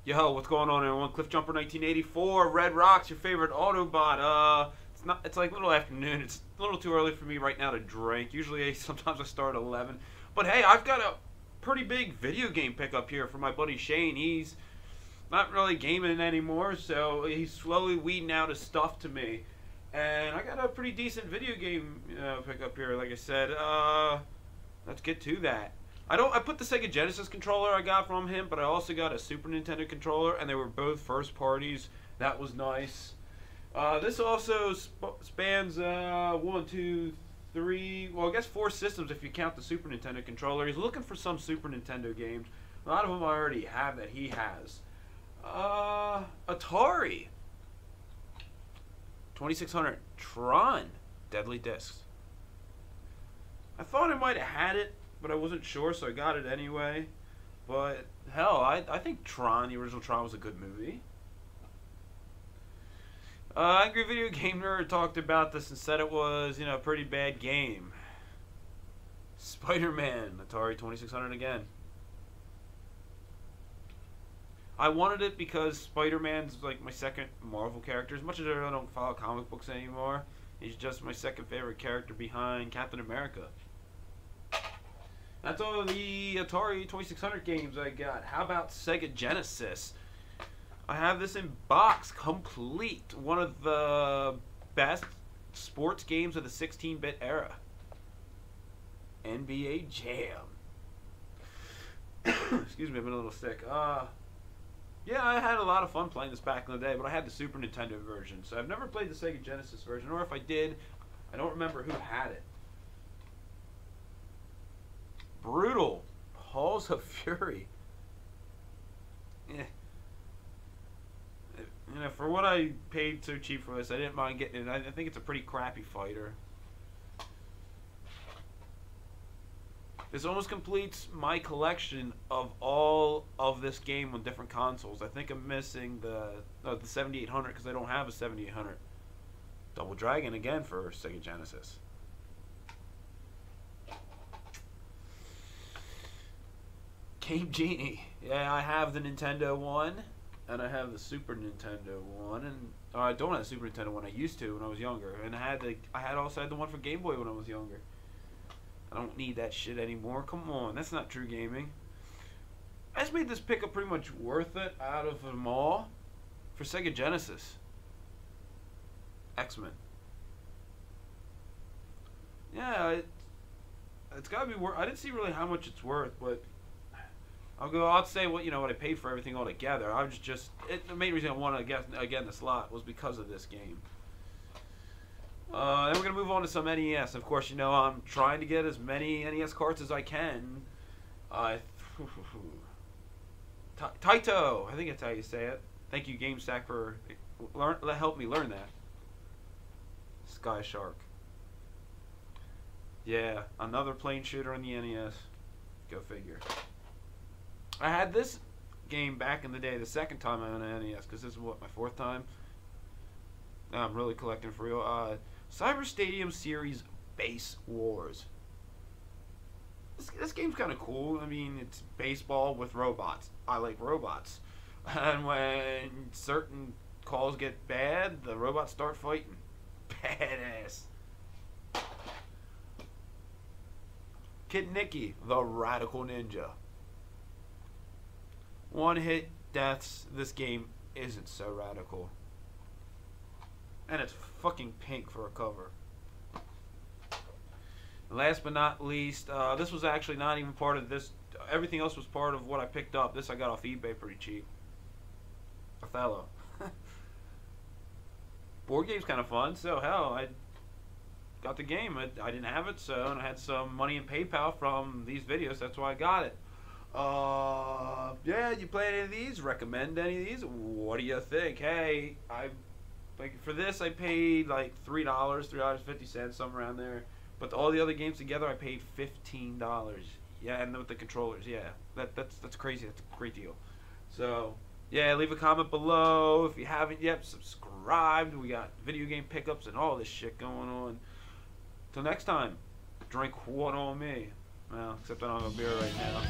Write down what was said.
Yo, what's going on, everyone? Cliff Jumper 1984, Red Rocks, your favorite Autobot. It's like little afternoon. It's a little too early for me right now to drink. Usually, sometimes I start at 11. But hey, I've got a pretty big video game pickup here for my buddy Shane. He's not really gaming anymore, so he's slowly weeding out his stuff to me. And I got a pretty decent video game pickup here, like I said. Let's get to that. I put the Sega Genesis controller I got from him, but I also got a Super Nintendo controller, and they were both first parties. That was nice. This also spans one, two, three, well, I guess 4 systems if you count the Super Nintendo controller. He's looking for some Super Nintendo games. A lot of them I already have that he has. Atari 2600 Tron Deadly Discs. I thought I might have had it, but I wasn't sure, so I got it anyway. But hell, I think Tron, the original Tron, was a good movie. Angry Video Game Nerd talked about this and said it was, a pretty bad game. Spider-Man, Atari 2600 again. I wanted it because Spider-Man's like my second Marvel character. As much as I don't follow comic books anymore, he's just my second favorite character behind Captain America. That's all the Atari 2600 games I got. How about Sega Genesis? I have this in box, complete. One of the best sports games of the 16-bit era. NBA Jam. Excuse me, I've been a little sick. Yeah, I had a lot of fun playing this back in the day, but I had the Super Nintendo version, so I've never played the Sega Genesis version, or if I did, I don't remember who had it. Brutal. Halls of Fury. For what I paid so cheap for this, I didn't mind getting it. I think it's a pretty crappy fighter. This almost completes my collection of all of this game on different consoles. I think I'm missing the 7800 because I don't have a 7800. Double Dragon again for Sega Genesis. Game Genie. Yeah, I have the Nintendo one, and I have the Super Nintendo one, and I don't have the Super Nintendo one. I used to when I was younger, and I also had the one for Game Boy when I was younger. I don't need that shit anymore. Come on, that's not true gaming. I just made this pickup pretty much worth it out of them all for Sega Genesis. X-Men. Yeah, it's gotta be worth. I didn't see really how much it's worth, but I'll say what I paid for everything all together. The main reason I wanted to get again the slot was because of this game. Then we're going to move on to some NES. Of course, I'm trying to get as many NES carts as I can. Taito, I think that's how you say it. Thank you, GameStack, for help me learn that. Sky Shark. Yeah, another plane shooter on the NES. Go figure. I had this game back in the day, the second time I owned an NES, because this is my 4th time. Now I'm really collecting for real. Cyber Stadium Series Base Wars. This game's kind of cool. I mean, it's baseball with robots. I like robots. And when certain calls get bad, the robots start fighting. Badass. Kid Nicky, the Radical Ninja. One-hit deaths. This game isn't so radical. And it's fucking pink for a cover. Last but not least, this was actually not even part of this. Everything else was part of what I picked up. This I got off eBay pretty cheap. Othello. Board game's kind of fun, so hell, I got the game. I didn't have it, so and I had some money in PayPal from these videos. That's why I got it. Yeah, you play any of these? Recommend any of these? What do you think? Hey, for this I paid like $3, $3.50, something around there. But all the other games together I paid $15. Yeah, and with the controllers, yeah. That's crazy. That's a great deal. So yeah, leave a comment below. If you haven't yet, subscribe. We got video game pickups and all this shit going on. Till next time, drink one on me. Well, except I don't have a beer right now.